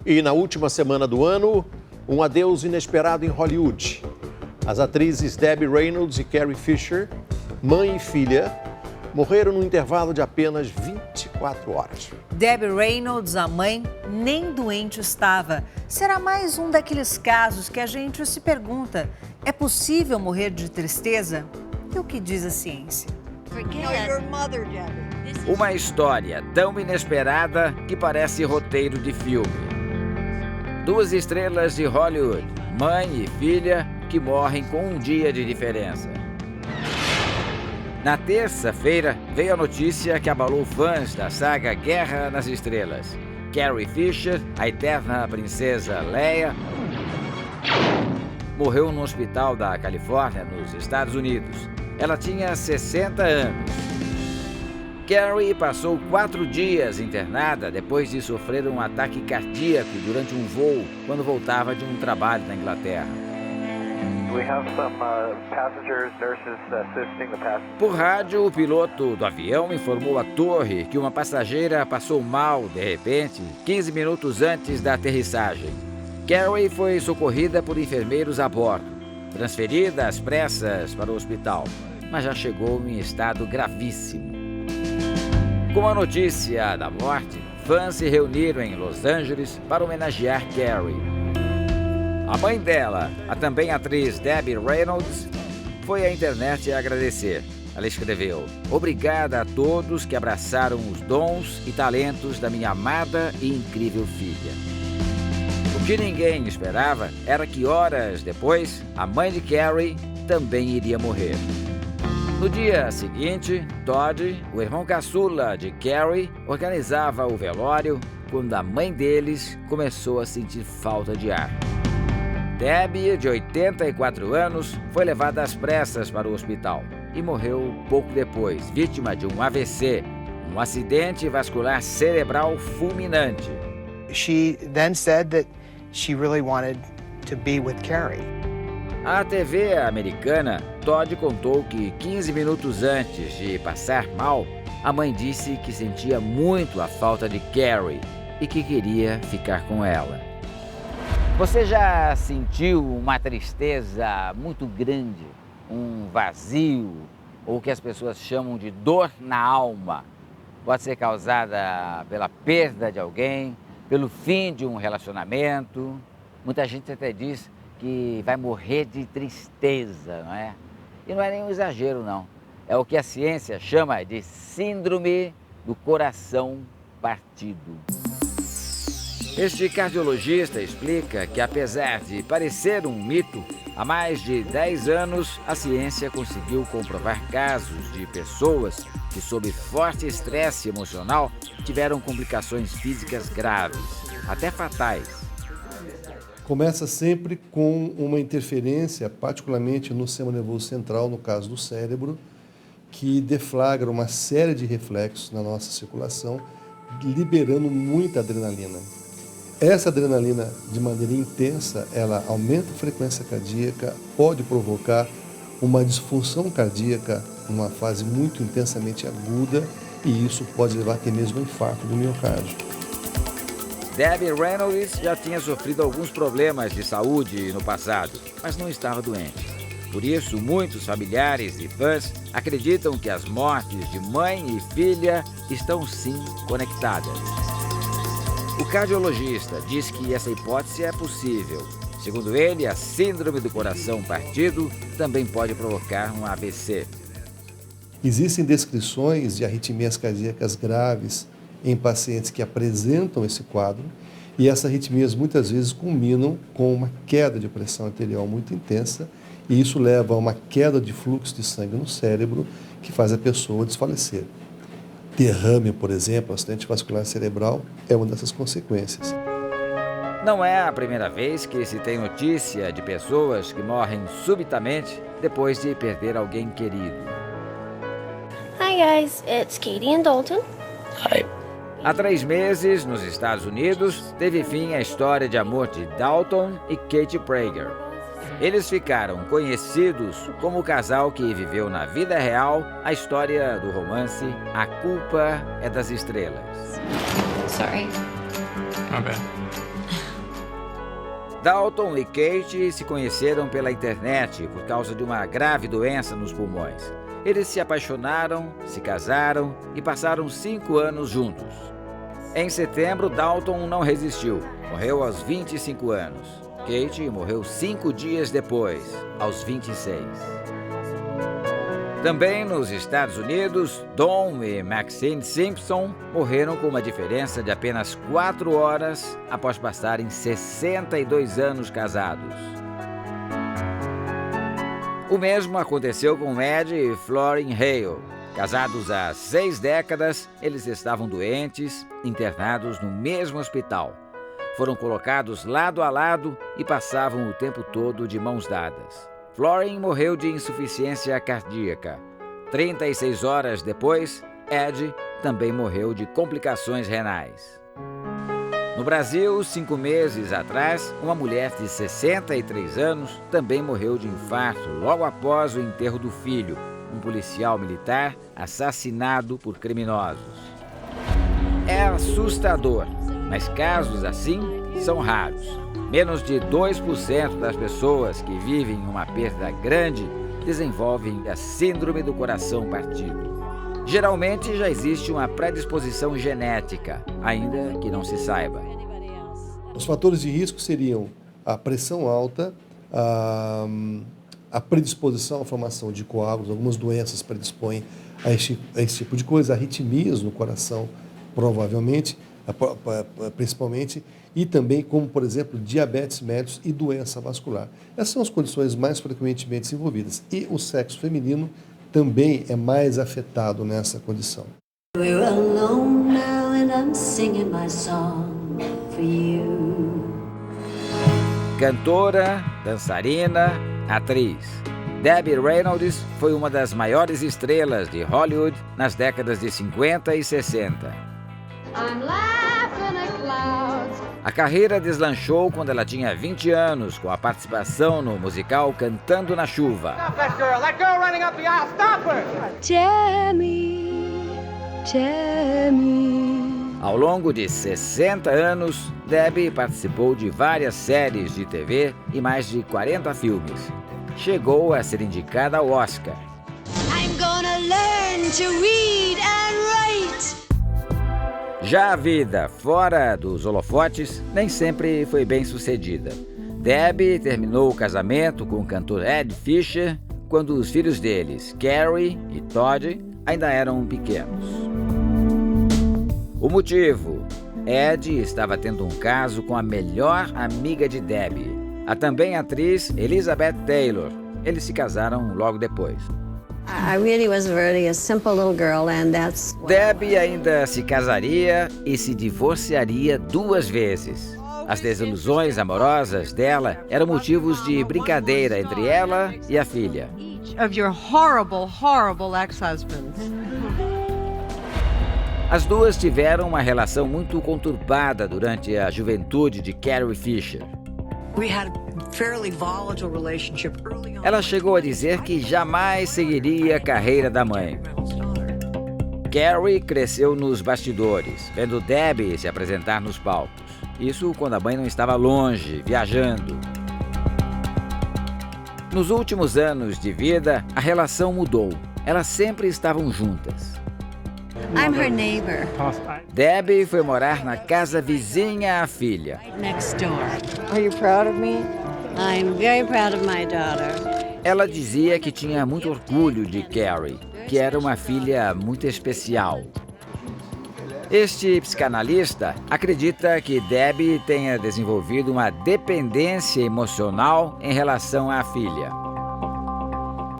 E na última semana do ano, um adeus inesperado em Hollywood. As atrizes Debbie Reynolds e Carrie Fisher, mãe e filha, morreram num intervalo de apenas 24 horas. Debbie Reynolds, a mãe, nem doente estava. Será mais um daqueles casos que a gente se pergunta: é possível morrer de tristeza? E o que diz a ciência? Uma história tão inesperada que parece roteiro de filme. Duas estrelas de Hollywood, mãe e filha, que morrem com um dia de diferença. Na terça-feira, veio a notícia que abalou fãs da saga Guerra nas Estrelas. Carrie Fisher, a eterna princesa Leia, morreu no hospital da Califórnia, nos Estados Unidos. Ela tinha 60 anos. Carrie passou 4 dias internada depois de sofrer um ataque cardíaco durante um voo quando voltava de um trabalho na Inglaterra. Por rádio, o piloto do avião informou à torre que uma passageira passou mal de repente, 15 minutos antes da aterrissagem. Carrie foi socorrida por enfermeiros a bordo, transferida às pressas para o hospital, mas já chegou em estado gravíssimo. Com a notícia da morte, fãs se reuniram em Los Angeles para homenagear Carrie. A mãe dela, a também atriz Debbie Reynolds, foi à internet agradecer. Ela escreveu: "Obrigada a todos que abraçaram os dons e talentos da minha amada e incrível filha." O que ninguém esperava era que horas depois, a mãe de Carrie também iria morrer. No dia seguinte, Todd, o irmão caçula de Carrie, organizava o velório quando a mãe deles começou a sentir falta de ar. Debbie, de 84 anos, foi levada às pressas para o hospital e morreu pouco depois, vítima de um AVC, um acidente vascular cerebral fulminante. She then said that she really wanted to be with Carrie. À TV americana, Todd contou que 15 minutos antes de passar mal, a mãe disse que sentia muito a falta de Carrie e que queria ficar com ela. Você já sentiu uma tristeza muito grande, um vazio, ou o que as pessoas chamam de dor na alma? Pode ser causada pela perda de alguém, pelo fim de um relacionamento. Muita gente até diz que vai morrer de tristeza, não é? E não é nenhum exagero, não. É o que a ciência chama de síndrome do coração partido. Este cardiologista explica que, apesar de parecer um mito, há mais de 10 anos a ciência conseguiu comprovar casos de pessoas que, sob forte estresse emocional, tiveram complicações físicas graves, até fatais. Começa sempre com uma interferência, particularmente no sistema nervoso central, no caso do cérebro, que deflagra uma série de reflexos na nossa circulação, liberando muita adrenalina. Essa adrenalina, de maneira intensa, ela aumenta a frequência cardíaca, pode provocar uma disfunção cardíaca numa fase muito intensamente aguda, e isso pode levar até mesmo a infarto do miocárdio. Debbie Reynolds já tinha sofrido alguns problemas de saúde no passado, mas não estava doente. Por isso, muitos familiares e fãs acreditam que as mortes de mãe e filha estão sim conectadas. O cardiologista diz que essa hipótese é possível. Segundo ele, a síndrome do coração partido também pode provocar um AVC. Existem descrições de arritmias cardíacas graves em pacientes que apresentam esse quadro, e essas arritmias muitas vezes culminam com uma queda de pressão arterial muito intensa, e isso leva a uma queda de fluxo de sangue no cérebro que faz a pessoa desfalecer. Derrame, por exemplo, acidente vascular cerebral, é uma dessas consequências. Não é a primeira vez que se tem notícia de pessoas que morrem subitamente depois de perder alguém querido. Hi guys, it's Katie and Dalton. Hi. Há 3 meses, nos Estados Unidos, teve fim a história de amor de Dalton e Katie Prager. Eles ficaram conhecidos como o casal que viveu na vida real a história do romance A Culpa é das Estrelas. Sorry. My bad. Dalton e Kate se conheceram pela internet por causa de uma grave doença nos pulmões. Eles se apaixonaram, se casaram e passaram 5 anos juntos. Em setembro, Dalton não resistiu. Morreu aos 25 anos. Kate morreu 5 dias depois, aos 26. Também nos Estados Unidos, Don e Maxine Simpson morreram com uma diferença de apenas 4 horas após passarem 62 anos casados. O mesmo aconteceu com Ed e Florine Hale. Casados há 6 décadas, eles estavam doentes, internados no mesmo hospital. Foram colocados lado a lado e passavam o tempo todo de mãos dadas. Florine morreu de insuficiência cardíaca. 36 horas depois, Ed também morreu de complicações renais. No Brasil, 5 meses atrás, uma mulher de 63 anos também morreu de infarto logo após o enterro do filho, um policial militar assassinado por criminosos. É assustador, mas casos assim são raros. Menos de 2% das pessoas que vivem uma perda grande desenvolvem a síndrome do coração partido. Geralmente já existe uma predisposição genética, ainda que não se saiba. Os fatores de risco seriam a pressão alta, a predisposição à formação de coágulos, algumas doenças predispõem a esse tipo de coisa, arritmias no coração, provavelmente, principalmente, e também como, por exemplo, diabetes mellitus e doença vascular. Essas são as condições mais frequentemente desenvolvidas. E o sexo feminino também é mais afetado nessa condição. We're alone now and I'm singing my song for you. Cantora, dançarina, atriz. Debbie Reynolds foi uma das maiores estrelas de Hollywood nas décadas de 50 e 60. A carreira deslanchou quando ela tinha 20 anos, com a participação no musical Cantando na Chuva. Ao longo de 60 anos, Debbie participou de várias séries de TV e mais de 40 filmes. Chegou a ser indicada ao Oscar. I'm gonna learn to read and write. Já a vida fora dos holofotes nem sempre foi bem sucedida. Debbie terminou o casamento com o cantor Ed Fisher quando os filhos deles, Carrie e Todd, ainda eram pequenos. O motivo? Ed estava tendo um caso com a melhor amiga de Debbie, a também atriz Elizabeth Taylor. Eles se casaram logo depois. I really was really a simple little girl, and that's... Debbie ainda se casaria e se divorciaria 2 vezes. As desilusões amorosas dela eram motivos de brincadeira entre ela e a filha. Of your horrible, horrible ex-husbands. As duas tiveram uma relação muito conturbada durante a juventude de Carrie Fisher. We had a fairly volatile relationship early on. Ela chegou a dizer que jamais seguiria a carreira da mãe. Carrie cresceu nos bastidores, vendo Debbie se apresentar nos palcos. Isso quando a mãe não estava longe, viajando. Nos últimos anos de vida, a relação mudou. Elas sempre estavam juntas. I'm her neighbor. Debbie foi morar na casa vizinha à filha. Next door. Are you proud of me? I'm very proud of my daughter. Ela dizia que tinha muito orgulho de Carrie, que era uma filha muito especial. Este psicanalista acredita que Debbie tenha desenvolvido uma dependência emocional em relação à filha.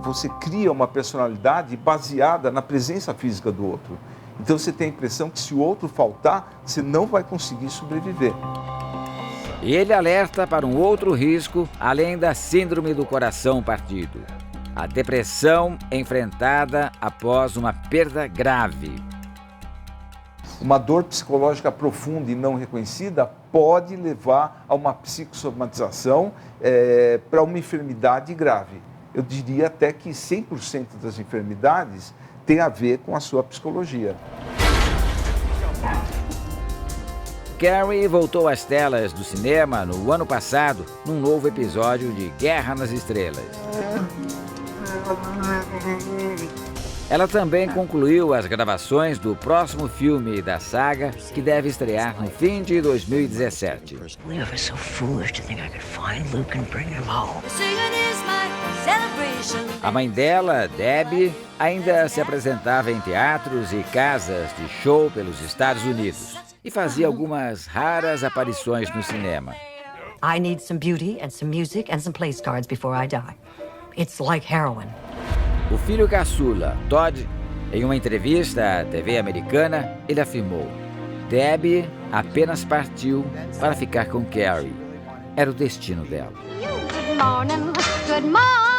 Você cria uma personalidade baseada na presença física do outro. Então você tem a impressão que se o outro faltar, você não vai conseguir sobreviver. E ele alerta para um outro risco, além da síndrome do coração partido: a depressão enfrentada após uma perda grave. Uma dor psicológica profunda e não reconhecida pode levar a uma psicossomatização para uma enfermidade grave. Eu diria até que 100% das enfermidades tem a ver com a sua psicologia. Carey voltou às telas do cinema no ano passado, num novo episódio de Guerra nas Estrelas. Ela também concluiu as gravações do próximo filme da saga, que deve estrear no fim de 2017. A mãe dela, Debbie, ainda se apresentava em teatros e casas de show pelos Estados Unidos e fazia algumas raras aparições no cinema. I need some beauty and some music and some place cards before I die. It's like heroin. O filho caçula, Todd, em uma entrevista à TV americana, ele afirmou: Debbie apenas partiu para ficar com Carey. Era o destino dela. Good morning, good morning.